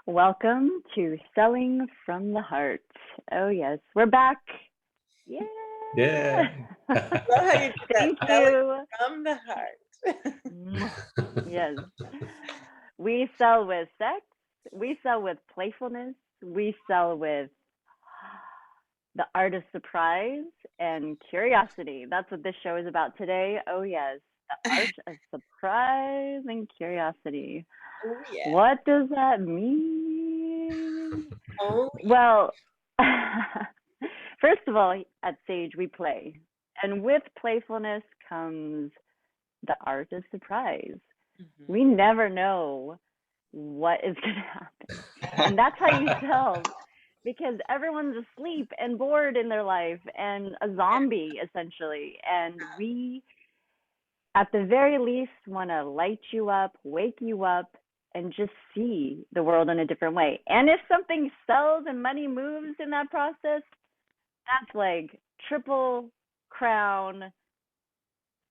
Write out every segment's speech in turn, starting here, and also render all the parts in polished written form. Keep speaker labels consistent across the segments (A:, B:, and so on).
A: Welcome to Selling from the Heart. Oh, yes, we're back. Yeah.
B: Yeah.
C: Love how you did that.
A: Thank
C: Selling
A: you.
C: from the heart.
A: Mwah. Yes. We sell with sex, we sell with playfulness, we sell with the art of surprise and curiosity. That's what this show is about today. Oh, yes, the art of surprise and curiosity.
C: Oh yeah.
A: What does that mean?
C: Oh
A: Well, first of all, at Sage, we play. And with playfulness comes the art of surprise.
C: mhm.
A: We never know what is going to happen. And that's how you sell because everyone's asleep and bored in their life and a zombie, essentially. And we, at the very least, want to light you up, wake you up, and just see the world in a different way. And if something sells and money moves in that process, that's like triple crown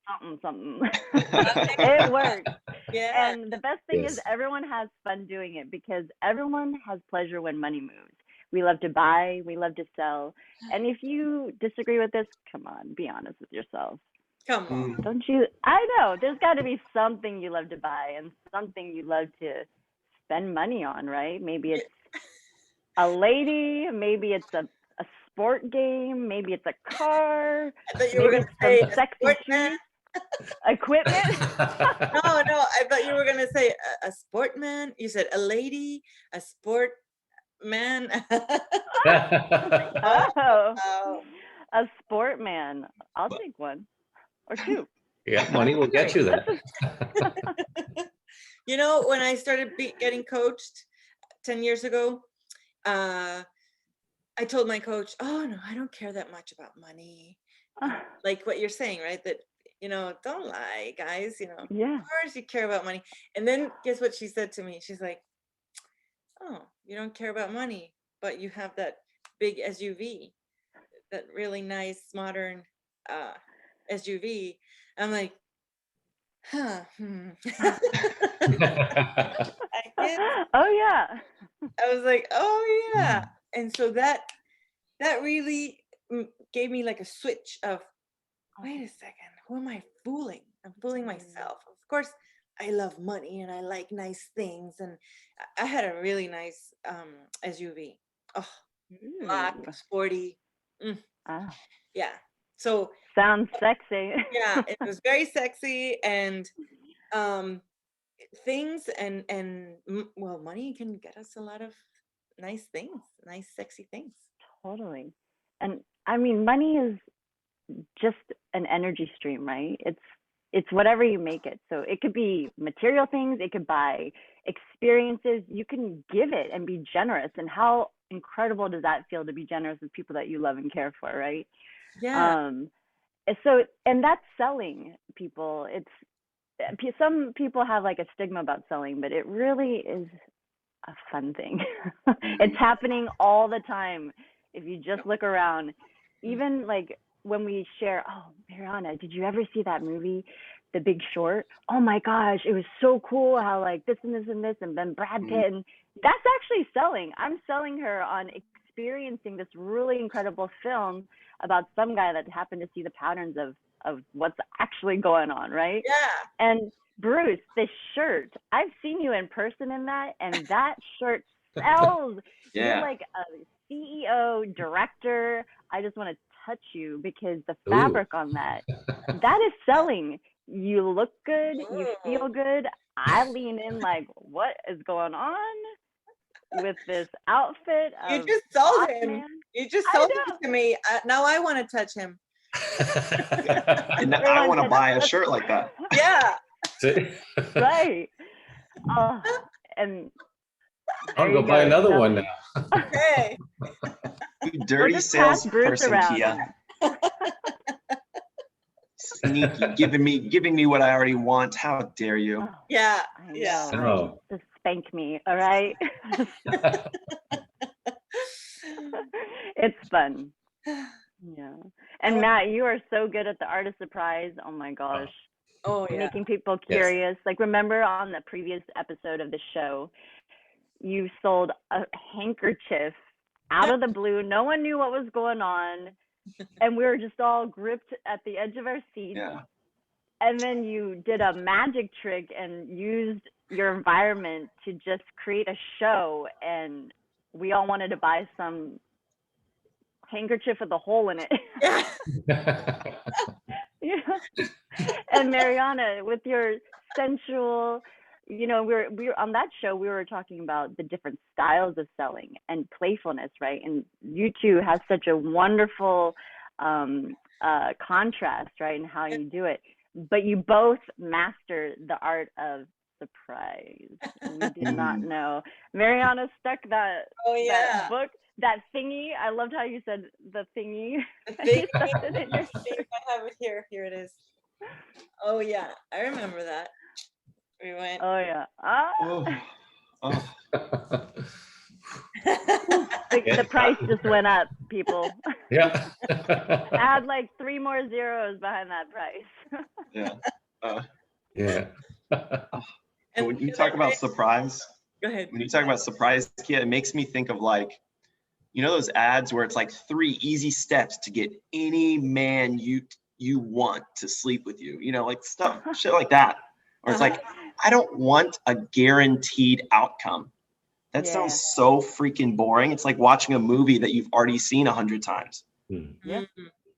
A: something something. It works.
C: Yeah.
A: And the best thing is
B: Yes.
A: everyone has fun doing it because everyone has pleasure when money moves. We love to buy, we love to sell. And if you disagree with this, come on, be honest with yourself.
C: Come on.
B: Mm.
A: Don't you? I know there's got to be something you love to buy and something you love to spend money on, right? Maybe it's a lady, maybe it's a sport game, maybe it's a car,
C: I thought you were
A: maybe
C: gonna
A: it's
C: say
A: some
C: a
A: sexy
C: sportman.
A: shoes, equipment.
C: No, I thought you were gonna say a sportman. You said a lady, a sport man.
A: Oh,
C: Oh,
A: a sport man. I'll take one or two.
B: Yeah, money will get you there.
C: you know, when I started getting coached 10 years ago, uh, I told my coach, "Oh no, I don't care that much about money." Like what you're saying, right? That don't lie, guys.
A: Yeah.
C: Of course you care about money. And then guess what she said to me? She's like, "Oh, you don't care about money, but you have that big SUV, that really nice modern uh, SUV." I'm like, "Huh." I guess
A: Oh yeah.
C: I was like, "Oh yeah." And so that really gave me like a switch of, wait a second, who am I fooling? I'm fooling myself. Of course, I love money and I like nice things. And I had a really nice SUV. Oh, black,
A: Ooh.
C: sporty. Mm,
A: Ah,
C: yeah. So,
A: sounds sexy.
C: yeah, it was very sexy and um, things well, money can get us a lot of nice things, nice, sexy things.
A: Totally. And I mean, money is just an energy stream, right? It's whatever you make it. So it could be material things, it could buy experiences. You can give it and be generous. And how incredible does that feel to be generous with people that you love and care for, right?
C: Yeah.
A: Um, and that's selling people. Some people have like a stigma about selling, but it really is a fun thing. It's happening all the time. If you just look around,
C: Mm.
A: even like when we share, oh, Mariana, did you ever see that movie, The Big Short? Oh my gosh, it was so cool how like this and this and this, and then Brad Pitt. And that's actually selling. I'm selling her on experiencing this really incredible film about some guy that happened to see the patterns of what's actually going on, right?
C: Yeah.
A: And Bruce, this shirt, I've seen you in person in that, and that shirt sells. You're
D: Yeah.
A: like a CEO, director. I just want to touch you because the
B: Ooh.
A: fabric on that is selling. You look good, you feel
C: Ooh.
A: good. I lean in like, what is going on with this outfit
C: You
A: of
C: just sold
A: boss
C: him.
A: man?
C: You just
A: I
C: sold him
A: know.
C: to me. Now I want to touch him.
D: And I
A: Everyone
D: want to
A: said,
D: buy a shirt like that.
C: Yeah.
B: See?
A: right. Oh, and
B: I'll
A: there
B: go
A: you
B: buy
A: go.
B: another one
A: Selling.
B: now.
C: Okay.
D: You
A: We'll
D: dirty
A: just pass Bruce
D: salesperson,
A: around.
D: Kia. Sneaky, giving me what I already want. How dare you?
A: Oh,
C: Yeah.
A: I
C: Yeah.
A: know, right?
B: Oh.
A: Just spank me, all right? It's fun. Yeah. And Matt, you are so good at the art of surprise. Oh my gosh.
C: Oh yeah.
A: Making people
B: Yes.
A: curious. Like remember on the previous episode of the show, you sold a handkerchief out of the blue. No one knew what was going on. And we were just all gripped at the edge of our seats.
D: Yeah.
A: And then you did a magic trick and used your environment to just create a show. And we all wanted to buy some handkerchief with a hole in it. Yeah. And Mariana, with your sensual, we were on that show, we were talking about the different styles of selling and playfulness, right? And you two have such a wonderful contrast, right, in how you do it. But you both master the art of surprise. We did not know. Mariana stuck that book, that thingy. I loved how you said the thingy.
C: I have it here. Here it is. Oh yeah, I remember that. We went.
A: Oh yeah. The price just went up, people.
B: Yeah.
A: Add like 3 more zeros behind that price.
D: Yeah.
B: Yeah.
D: So when you talk about surprise,
C: Go ahead.
D: when you talk about surprise, Kia, it makes me think of like, those ads where it's like 3 easy steps to get any man you want to sleep with you, like shit like that. Or it's like, I don't want a guaranteed outcome. That sounds so freaking boring. It's like watching a movie that you've already seen 100 times.
A: Yep.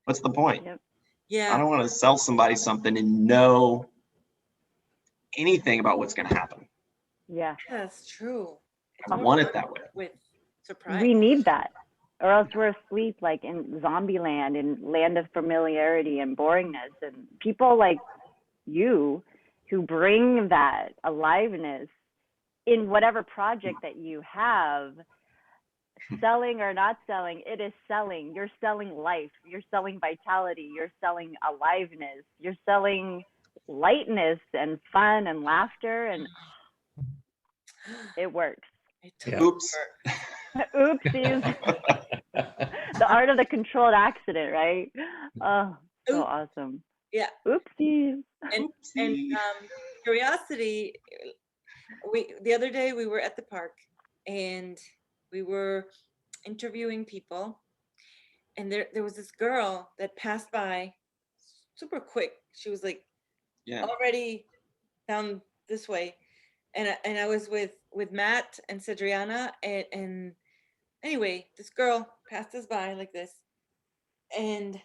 D: What's the point?
A: Yep.
C: Yeah.
D: I don't want to sell somebody something and know anything about what's going to happen.
A: Yeah.
C: That's true.
D: I want it that way.
C: With surprise.
A: We need that, or else we're asleep like in zombie land, in land of familiarity and boringness. And people like you who bring that aliveness in whatever project that you have, selling or not selling, it is selling. You're selling life. You're selling vitality. You're selling aliveness. You're selling lightness and fun and laughter, and it works.
D: Oops.
A: Oopsies. The art of the controlled accident, right? Oh, so awesome.
C: Yeah.
A: Oopsies.
C: And curiosity, the other day we were at the park and we were interviewing people, and there was this girl that passed by super quick. She was like already down this way, and I was with Matt and Cedriana, and anyway, this girl passed us by like this, and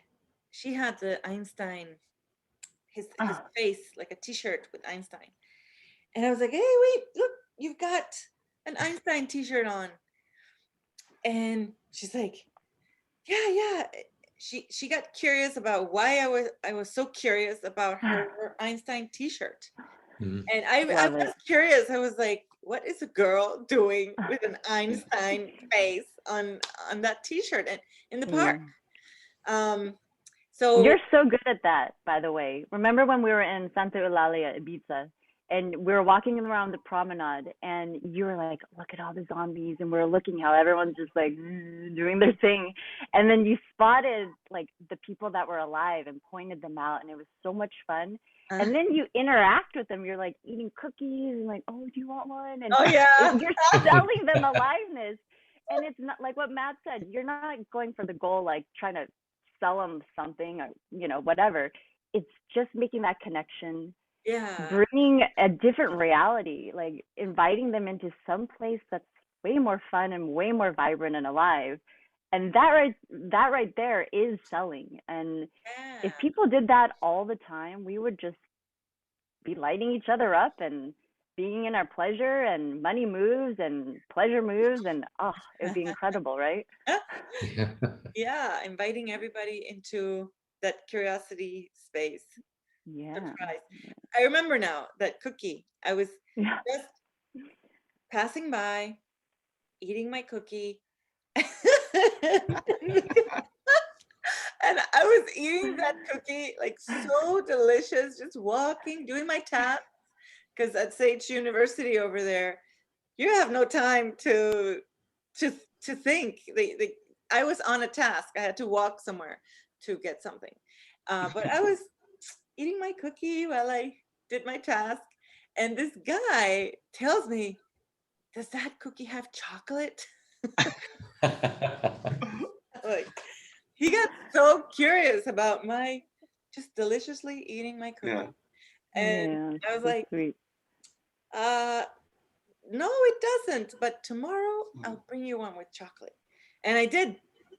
C: she had the Einstein, his face, like a t-shirt with Einstein. And I was like, hey, wait, look, you've got an Einstein t-shirt on. And she's like, yeah. She got curious about why I was so curious about her Einstein t-shirt. And I was curious. I was like, what is a girl doing with an Einstein face on that t-shirt and in the park? So
A: you're so good at that, by the way. Remember when we were in Santa Eulalia, Ibiza, and we were walking around the promenade, and you were like, look at all the zombies, and we were looking how everyone's just like doing their thing, and then you spotted like the people that were alive and pointed them out, and it was so much fun. And then you interact with them. You're like eating cookies and like, oh, do you want one? And you're selling them aliveness. And it's not like what Matt said. You're not going for the goal, like trying to sell them something or, whatever. It's just making that connection.
C: Yeah.
A: Bringing a different reality, like inviting them into some place that's way more fun and way more vibrant and alive. And that right there is selling. And if people did that all the time, we would just be lighting each other up and being in our pleasure, and money moves and pleasure moves, and it would be incredible, right?
C: Yeah, inviting everybody into that curiosity space.
A: Yeah.
C: Surprise. I remember now that cookie. I was just passing by, eating my cookie. And I was eating that cookie like so delicious, just walking, doing my tasks. Because at Sage University over there, you have no time to think. I was on a task. I had to walk somewhere to get something. But I was eating my cookie while I did my task. And this guy tells me, does that cookie have chocolate? Like, he got so curious about my just deliciously eating my cookie.
D: Yeah.
C: And
A: Yeah,
C: I was
A: so
C: like,
A: sweet.
C: no, it doesn't. But tomorrow I'll bring you one with chocolate. And I did.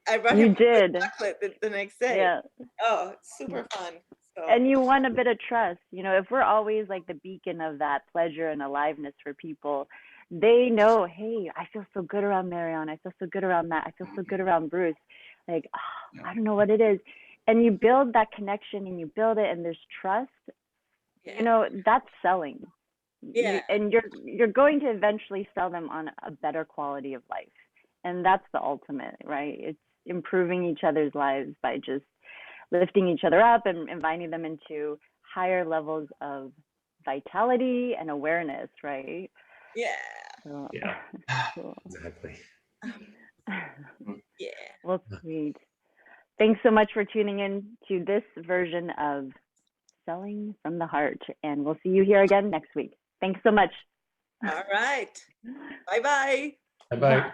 C: I brought
A: You
C: him one with
A: did.
C: chocolate the next day.
A: Yeah.
C: Oh, it's super fun. So
A: And you want a bit of trust. You know, if we're always like the beacon of that pleasure and aliveness for people, they know, hey, I feel so good around Marion. I feel so good around Matt. I feel so good around Bruce. Like, I don't know what it is. And you build that connection and you build it and there's trust.
C: yeah.
A: You know, that's selling.
C: Yeah.
A: And you're going to eventually sell them on a better quality of life. And that's the ultimate, right? It's improving each other's lives by just lifting each other up and inviting them into higher levels of vitality and awareness, right?
C: Yeah.
A: So,
B: Yeah.
A: cool.
B: Exactly.
C: Yeah.
A: Well, sweet. Thanks so much for tuning in to this version of Selling from the Heart. And we'll see you here again next week. Thanks so much.
C: All right. Bye-bye.
B: Bye-bye.